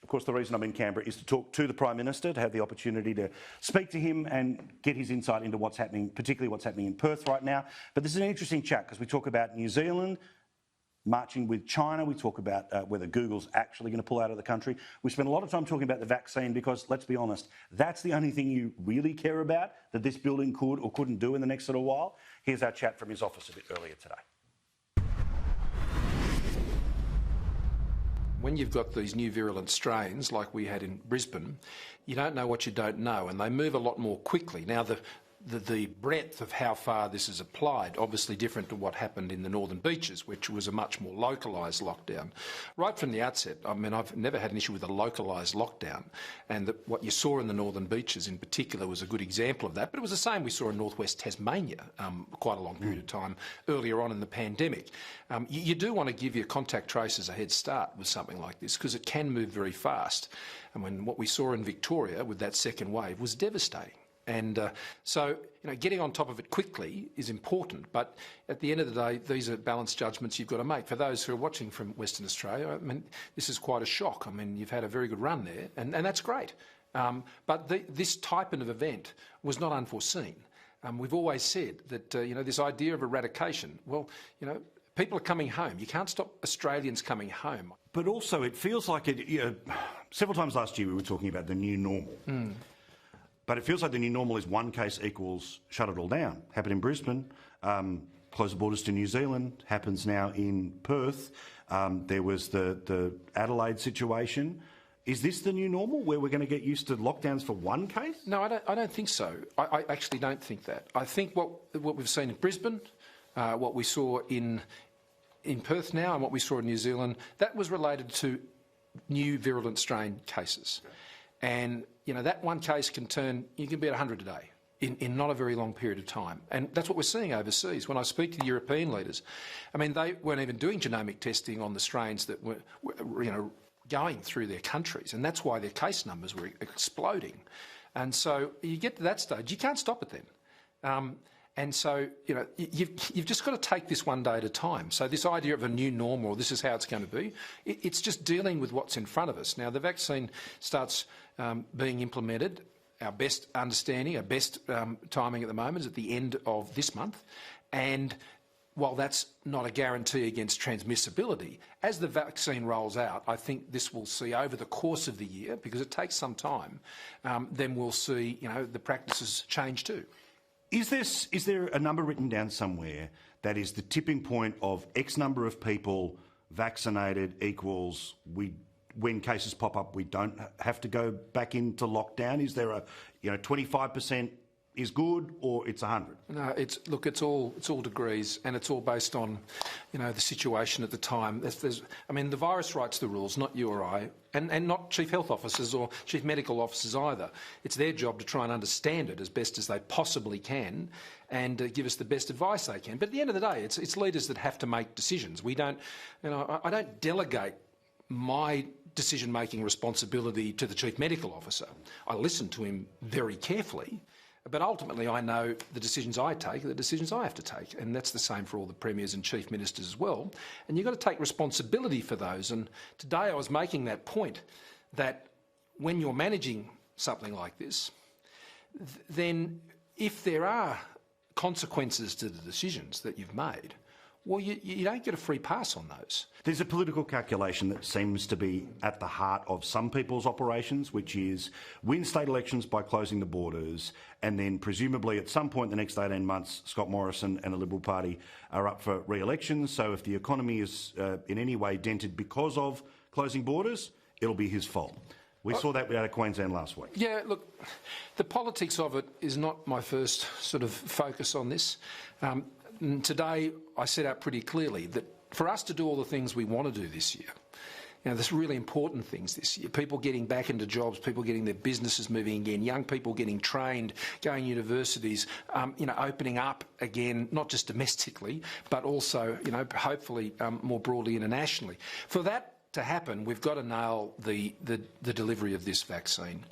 Of course, the reason I'm in Canberra is to talk to the Prime Minister, to have the opportunity to speak to him and get his insight into what's happening, particularly what's happening in Perth right now. But this is an interesting chat because we talk about New Zealand marching with China. We talk about whether Google's actually going to pull out of the country. We spend a lot of time talking about the vaccine because, let's be honest, that's the only thing you really care about that this building could or couldn't do in the next little while. Here's our chat from his office a bit earlier today. When you've got these new virulent strains like we had in Brisbane, you don't know what you don't know, and they move a lot more quickly. Now, the breadth of how far this is applied, obviously different to what happened in the Northern Beaches, which was a much more localised lockdown. Right from the outset, I mean, I've never had an issue with a localised lockdown, and what you saw in the Northern Beaches in particular was a good example of that, but it was the same we saw in northwest Tasmania quite a long period of time earlier on in the pandemic. You do want to give your contact tracers a head start with something like this because it can move very fast. I mean, what we saw in Victoria with that second wave was devastating. And so, getting on top of it quickly is important, but at the end of the day, these are balanced judgments you've got to make. For those who are watching from Western Australia, I mean, this is quite a shock. I mean, you've had a very good run there, and that's great. But this type of event was not unforeseen. We've always said that, this idea of eradication, well, people are coming home. You can't stop Australians coming home. But also, it feels like several times last year we were talking about the new normal. But it feels like the new normal is one case equals shut it all down. Happened in Brisbane, close the borders to New Zealand, happens now in Perth. There was the Adelaide situation. Is this the new normal where we're going to get used to lockdowns for one case? No, I don't think so. I actually don't think that. I think what we've seen in Brisbane, what we saw in Perth now and what we saw in New Zealand, that was related to new virulent strain cases. And, that one case you can be at 100 a day in not a very long period of time. And that's what we're seeing overseas. When I speak to the European leaders, I mean, they weren't even doing genomic testing on the strains that were going through their countries. And that's why their case numbers were exploding. And so you get to that stage, you can't stop it then. And so, you've just got to take this one day at a time. So this idea of a new normal, or this is how it's going to be, it's just dealing with what's in front of us. Now, the vaccine starts being implemented. Our best understanding, our best timing at the moment is at the end of this month. And while that's not a guarantee against transmissibility, as the vaccine rolls out, I think this will see over the course of the year, because it takes some time, then we'll see, the practices change too. Is there a number written down somewhere that is the tipping point of X number of people vaccinated equals when cases pop up, we don't have to go back into lockdown? Is there a 25% is good or it's 100? No, it's all degrees, and it's all based on the situation at the time. The virus writes the rules, not you or I, and not chief health officers or chief medical officers either. It's their job to try and understand it as best as they possibly can and give us the best advice they can. But at the end of the day, it's leaders that have to make decisions. We don't, I don't delegate my decision-making responsibility to the chief medical officer. I listen to him very carefully. But ultimately, I know the decisions I take are the decisions I have to take, and that's the same for all the premiers and chief ministers as well. And you've got to take responsibility for those. And today I was making that point that when you're managing something like this, then if there are consequences to the decisions that you've made, well, you don't get a free pass on those. There's a political calculation that seems to be at the heart of some people's operations, which is win state elections by closing the borders, and then presumably at some point in the next 18 months, Scott Morrison and the Liberal Party are up for re-election. So if the economy is in any way dented because of closing borders, it'll be his fault. We saw that out of Queensland last week. Yeah, look, the politics of it is not my first sort of focus on this. Today, I set out pretty clearly that for us to do all the things we want to do this year, there's really important things this year. People getting back into jobs, people getting their businesses moving again, young people getting trained, going to universities, opening up again, not just domestically, but also, hopefully more broadly internationally. For that to happen, we've got to nail the delivery of this vaccine.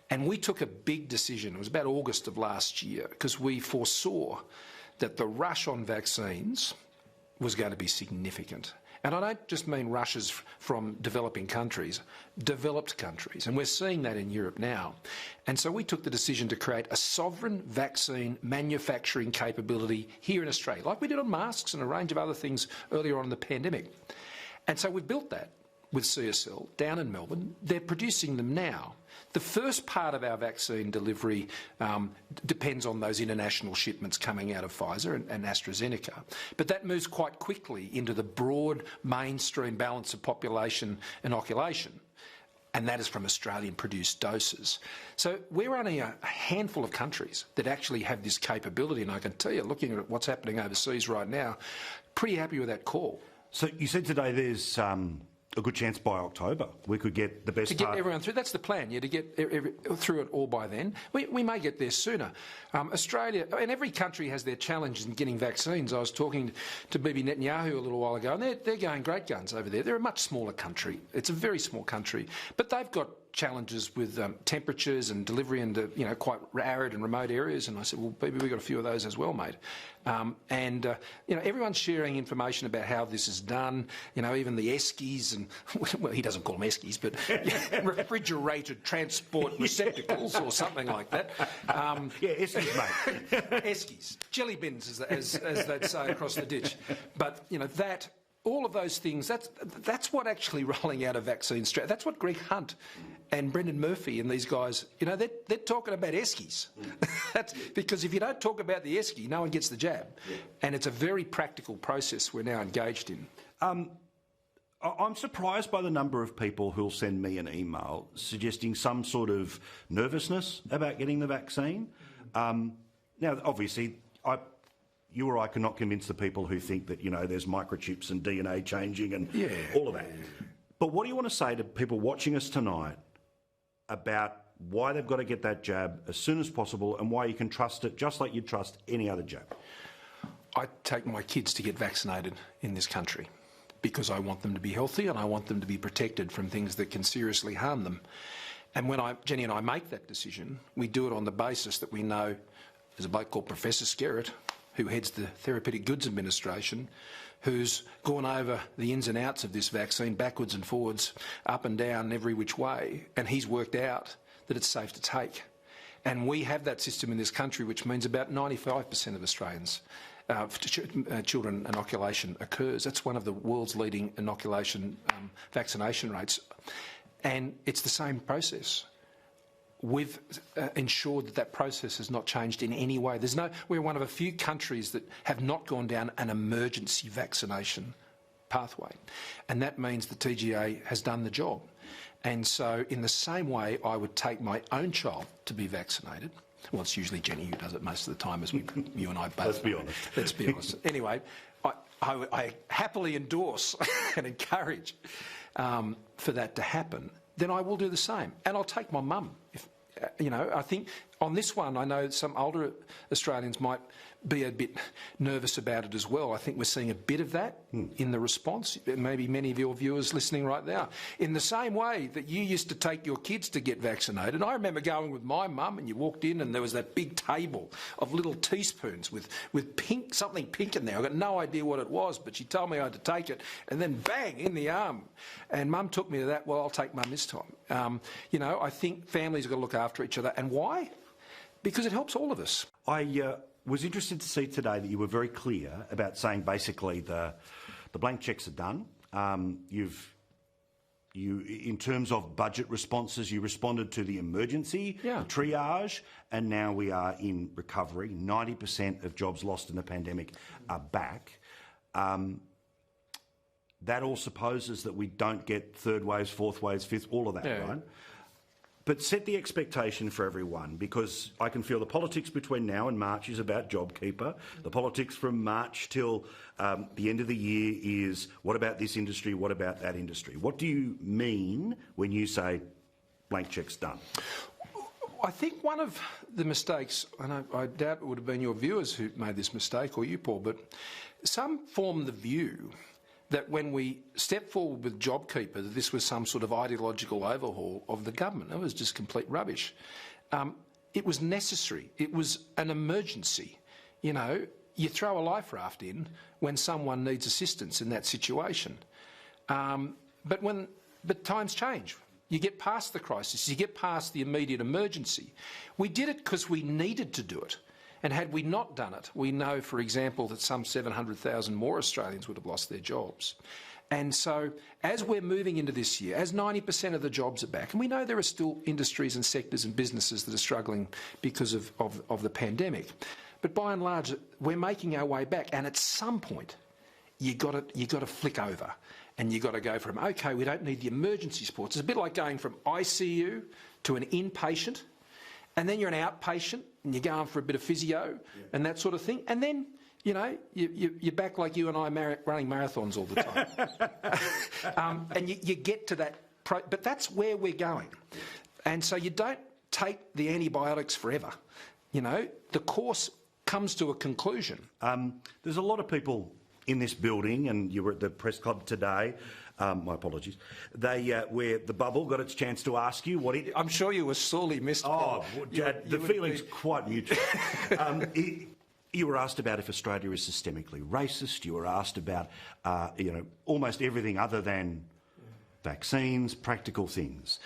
And we took a big decision. It was about August of last year, because we foresaw that the rush on vaccines was going to be significant. And I don't just mean rushes from developing countries, developed countries. And we're seeing that in Europe now. And so we took the decision to create a sovereign vaccine manufacturing capability here in Australia, like we did on masks and a range of other things earlier on in the pandemic. And so we've built that with CSL down in Melbourne. They're producing them now. The first part of our vaccine delivery depends on those international shipments coming out of Pfizer and AstraZeneca. But that moves quite quickly into the broad mainstream balance of population inoculation. And that is from Australian-produced doses. So we're only a handful of countries that actually have this capability. And I can tell you, looking at what's happening overseas right now, pretty happy with that call. So you said today there's a good chance by October we could get the best to get everyone through. That's the plan, yeah, to get through it all by then. We may get there sooner. Australia, and every country has their challenges in getting vaccines. I was talking to Bibi Netanyahu a little while ago, and they're going great guns over there. They're a much smaller country. It's a very small country, but they've got challenges with temperatures and delivery into quite arid and remote areas. And I said, well, Bibi, we've got a few of those as well, mate. Everyone's sharing information about how this is done. Even the Eskies and well, he doesn't call them Eskies, but refrigerated transport receptacles or something like that. Eskies, mate. Eskies, jelly bins, as they'd say across the ditch. But that. All of those things, that's what actually rolling out a vaccine strategy, that's what Greg Hunt and Brendan Murphy and these guys, they're talking about Eskies. That's because if you don't talk about the Eskie, no one gets the jab. Yeah. And it's a very practical process we're now engaged in. I'm surprised by the number of people who'll send me an email suggesting some sort of nervousness about getting the vaccine. Now, obviously, you or I cannot convince the people who think that, there's microchips and DNA changing and all of that. But what do you want to say to people watching us tonight about why they've got to get that jab as soon as possible and why you can trust it just like you'd trust any other jab? I take my kids to get vaccinated in this country because I want them to be healthy and I want them to be protected from things that can seriously harm them. And when Jenny and I make that decision, we do it on the basis that we know there's a bloke called Professor Skerritt, who heads the Therapeutic Goods Administration, who's gone over the ins and outs of this vaccine backwards and forwards, up and down, every which way, and he's worked out that it's safe to take. And we have that system in this country, which means about 95% of Australians, children inoculation occurs. That's one of the world's leading inoculation vaccination rates. And it's the same process. We've ensured that process has not changed in any way. We're one of a few countries that have not gone down an emergency vaccination pathway. And that means the TGA has done the job. And so in the same way, I would take my own child to be vaccinated. Well, it's usually Jenny who does it most of the time, as you and I both. Let's be honest. Let's be honest. Anyway, I happily endorse and encourage for that to happen. Then I will do the same. And I'll take my mum. I think on this one, I know some older Australians might be a bit nervous about it as well. I think we're seeing a bit of that in the response. Maybe many of your viewers listening right now. In the same way that you used to take your kids to get vaccinated, I remember going with my mum and you walked in and there was that big table of little teaspoons with something pink in there. I got no idea what it was, but she told me I had to take it and then bang, in the arm. And mum took me to that. Well, I'll take mum this time. I think families have got to look after each other. And why? Because it helps all of us. I was interested to see today that you were very clear about saying basically the blank cheques are done. In terms of budget responses, you responded to the emergency, the triage, and now we are in recovery. 90% of jobs lost in the pandemic are back. That all supposes that we don't get third waves, fourth waves, fifth, all of that, right? But set the expectation for everyone, because I can feel the politics between now and March is about JobKeeper. The politics from March till the end of the year is what about this industry, what about that industry? What do you mean when you say blank cheques done? I think one of the mistakes, and I doubt it would have been your viewers who made this mistake, or you, Paul, but some form the view that when we stepped forward with JobKeeper, that this was some sort of ideological overhaul of the government. It was just complete rubbish. It was necessary. It was an emergency. You throw a life raft in when someone needs assistance in that situation. But times change. You get past the crisis. You get past the immediate emergency. We did it because we needed to do it. And had we not done it, we know, for example, that some 700,000 more Australians would have lost their jobs. And so, as we're moving into this year, as 90% of the jobs are back, and we know there are still industries and sectors and businesses that are struggling because of the pandemic, but by and large, we're making our way back. And at some point, you got to flick over, and you got to go from, okay, we don't need the emergency supports. It's a bit like going from ICU to an inpatient, and then you're an outpatient, and you're going for a bit of physio and that sort of thing, and then, you know, you're back like you and I running marathons all the time. And you get to that, but that's where we're going. And so you don't take the antibiotics forever. You know, the course comes to a conclusion. There's a lot of people in this building, and you were at the press club today. My apologies. Where the bubble got its chance to ask you what it... I'm sure you were sorely missed. Oh, the feeling's quite mutual. You were asked about if Australia is systemically racist. You were asked about, almost everything other than vaccines, practical things.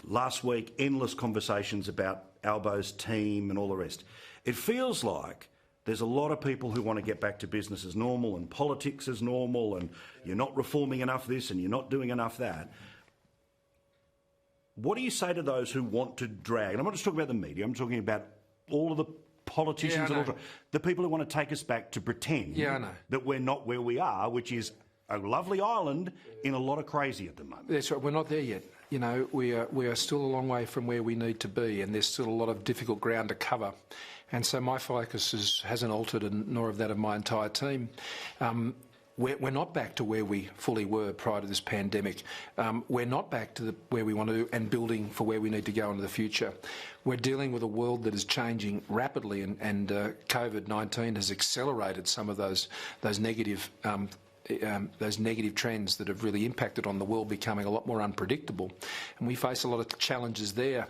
Last week, endless conversations about Albo's team and all the rest. It feels like there's a lot of people who want to get back to business as normal and politics as normal, and you're not reforming enough this and you're not doing enough that. What do you say to those who want to drag, and I'm not just talking about the media, I'm talking about all of the politicians and all the people who want to take us back to pretend that we're not where we are, which is a lovely island in a lot of crazy at the moment. That's right, we're not there yet. You know, we are still a long way from where we need to be, and there's still a lot of difficult ground to cover. And so my focus hasn't altered, and nor have that of my entire team. We're not back to where we fully were prior to this pandemic. We're not back to where we want to and building for where we need to go into the future. We're dealing with a world that is changing rapidly, and COVID-19 has accelerated some of those negative trends that have really impacted on the world becoming a lot more unpredictable. And we face a lot of challenges there.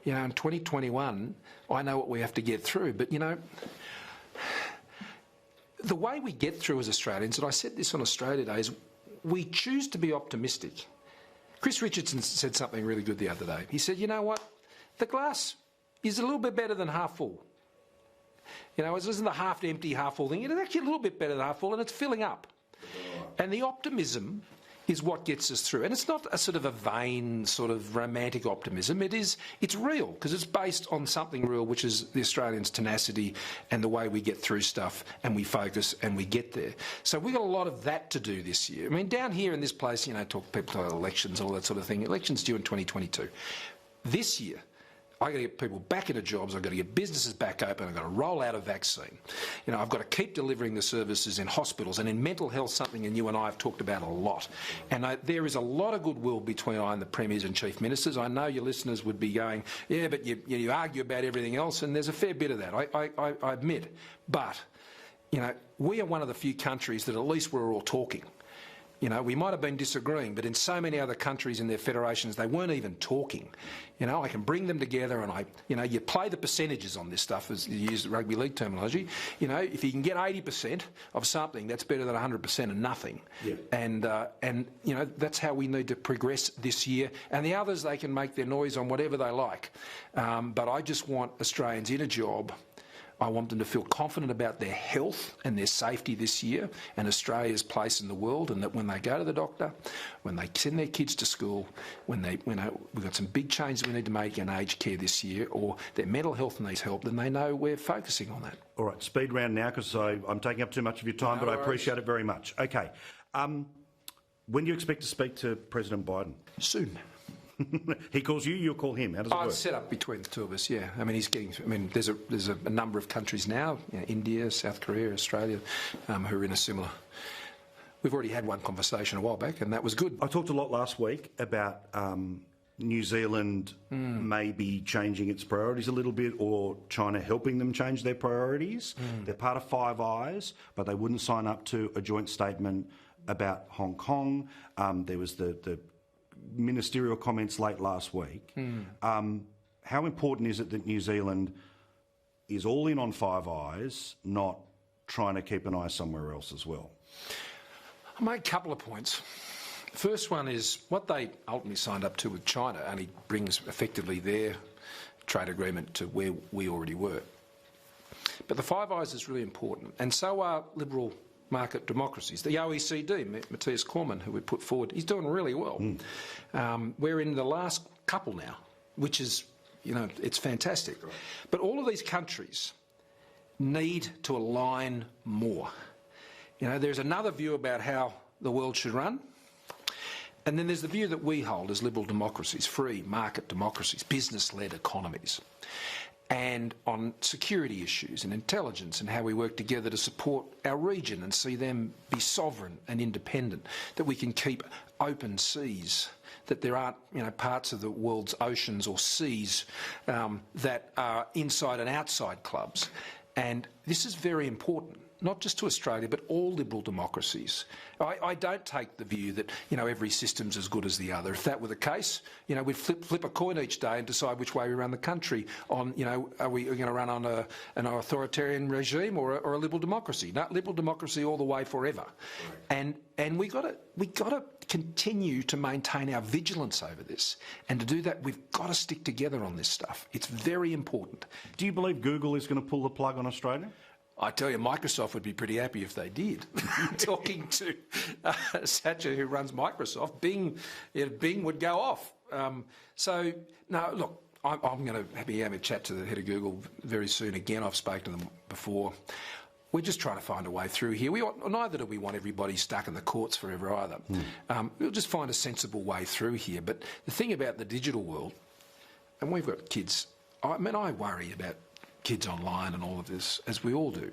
You know, in 2021, I know what we have to get through, but, you know, the way we get through as Australians, and I said this on Australia Day, is we choose to be optimistic. Chris Richardson said something really good the other day. He said, you know what, the glass is a little bit better than half full. You know, it isn't the half empty, half full thing. It's actually a little bit better than half full, and it's filling up. And the optimism is what gets us through. And it's not a sort of a vain, sort of romantic optimism. It's real, because it's based on something real, which is the Australians' tenacity and the way we get through stuff, and we focus and we get there. So we've got a lot of that to do this year. I mean, down here in this place, you know, people talk about elections, all that sort of thing. Elections due in 2022. This year, I've got to get people back into jobs, I've got to get businesses back open, I've got to roll out a vaccine. You know, I've got to keep delivering the services in hospitals and in mental health, something and you and I have talked about a lot. And there is a lot of goodwill between I and the Premiers and Chief Ministers. I know your listeners would be going, yeah, but you argue about everything else, and there's a fair bit of that, I admit. But, you know, we are one of the few countries that at least we're all talking. You know, we might have been disagreeing, but in so many other countries in their federations, they weren't even talking. You know, I can bring them together and you play the percentages on this stuff, as you use the rugby league terminology. You know, if you can get 80% of something, that's better than 100% of nothing. Yeah. And you know, that's how we need to progress this year. And the others, they can make their noise on whatever they like. But I just want Australians in a job. I want them to feel confident about their health and their safety this year and Australia's place in the world, and that when they go to the doctor, when they send their kids to school, we've got some big changes we need to make in aged care this year, or their mental health needs help, then they know we're focusing on that. All right, speed round now, because I'm taking up too much of your time, but I appreciate it very much. Okay. When do you expect to speak to President Biden? Soon. He calls you, you call him. How does it work? It's set up between the two of us, yeah. I mean, there's a number of countries now, you know, India, South Korea, Australia, who are in a similar... We've already had one conversation a while back, and that was good. I talked a lot last week about New Zealand maybe changing its priorities a little bit, or China helping them change their priorities. They're part of Five Eyes, but they wouldn't sign up to a joint statement about Hong Kong. There was the ministerial comments late last week. How important is it that New Zealand is all in on Five Eyes, not trying to keep an eye somewhere else as well? I'll make a couple of points. First one is what they ultimately signed up to with China only brings effectively their trade agreement to where we already were. But the Five Eyes is really important, and so are liberal market democracies. The OECD, Matthias Cormann, who we put forward, he's doing really well. We're in the last couple now, which is, it's fantastic. But all of these countries need to align more. There's another view about how the world should run, and then there's the view that we hold as liberal democracies, free market democracies, business-led economies, and on security issues and intelligence and how we work together to support our region and see them be sovereign and independent, that we can keep open seas, that there aren't parts of the world's oceans or seas that are inside and outside clubs. And this is very important, not just to Australia, but all liberal democracies. I don't take the view that, every system's as good as the other. If that were the case, we'd flip a coin each day and decide which way we run the country on, are we going to run on an authoritarian regime or a liberal democracy? Not liberal democracy all the way forever. Right. And we got to continue to maintain our vigilance over this. And to do that, we've got to stick together on this stuff. It's very important. Do you believe Google is going to pull the plug on Australia? I tell you, Microsoft would be pretty happy if they did. Talking to Satya, who runs Microsoft, Bing would go off. So, no, look, I'm going to be having a chat to the head of Google very soon again. I've spoken to them before. We're just trying to find a way through here. Neither do we want everybody stuck in the courts forever either. We'll just find a sensible way through here. But the thing about the digital world, and we've got kids, I worry about kids online and all of this, as we all do.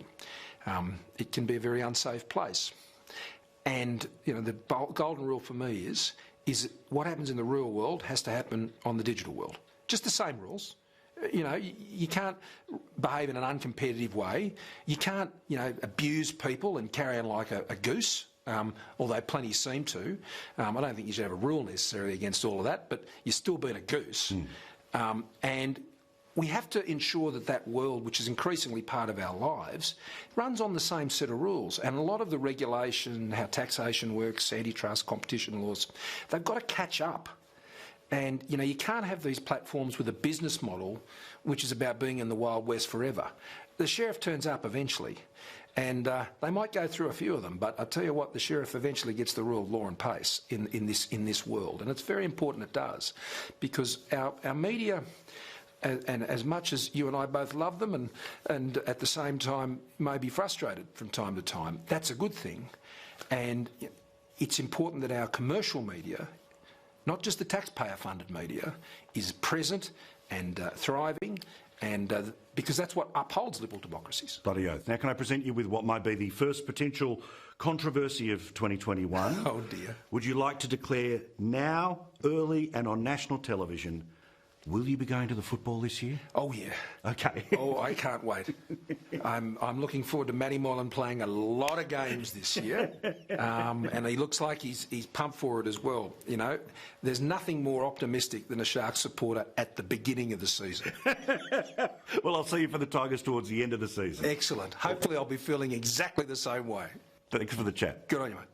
It can be a very unsafe place. And, the golden rule for me is what happens in the real world has to happen on the digital world. Just the same rules. You can't behave in an uncompetitive way. You can't, abuse people and carry on like a goose, although plenty seem to. I don't think you should have a rule necessarily against all of that, but you're still being a goose. And we have to ensure that world, which is increasingly part of our lives, runs on the same set of rules. And a lot of the regulation, how taxation works, antitrust, competition laws, they've got to catch up. And, you can't have these platforms with a business model which is about being in the Wild West forever. The sheriff turns up eventually, and they might go through a few of them, but I tell you what, the sheriff eventually gets the rule of law and pace in this world. And it's very important it does, because our media, and as much as you and I both love them and at the same time may be frustrated from time to time, that's a good thing. And it's important that our commercial media, not just the taxpayer-funded media, is present and thriving, and because that's what upholds liberal democracies. Bloody oath. Now, can I present you with what might be the first potential controversy of 2021? Oh, dear. Would you like to declare now, early and on national television, will you be going to the football this year? Oh, yeah. Okay. Oh, I can't wait. I'm looking forward to Matty Moylan playing a lot of games this year, and he looks like he's pumped for it as well. There's nothing more optimistic than a Sharks supporter at the beginning of the season. Well, I'll see you for the Tigers towards the end of the season. Excellent. Hopefully I'll be feeling exactly the same way. Thanks for the chat. Good on you, mate.